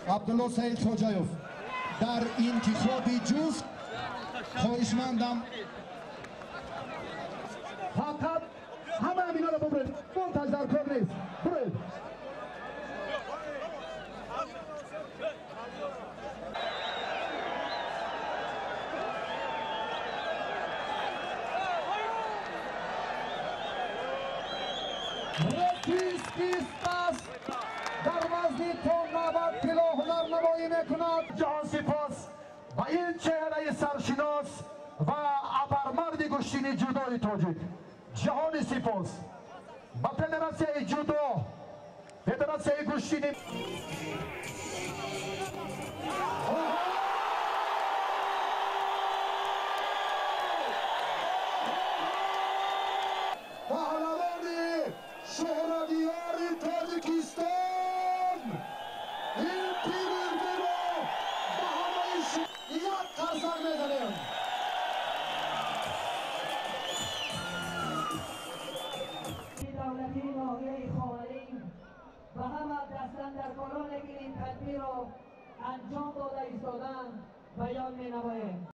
عبدالله سعید خوجایوف در انتخاب جفت خواهشمندم فقط همه همینا رو ببرید، منتج در کار نیست. برید رفیس در وزن تون 90 کیلو هنر نمایی میکند. جهان سپاس و این چهره سرشناس و ابرمرد گشتین جودوی تاجیک. جهان سپاس با فدراسیون جودو، فدراسیون گشتین. پهلوانی شهرویار تاجیکستان این پیروزی رو به همه یک قرصر میزنیم. دولتی ناحیه خاورین و همه دستن در کارانی که این تدبیر رو انجام داده ایستادن بیان می نماییم.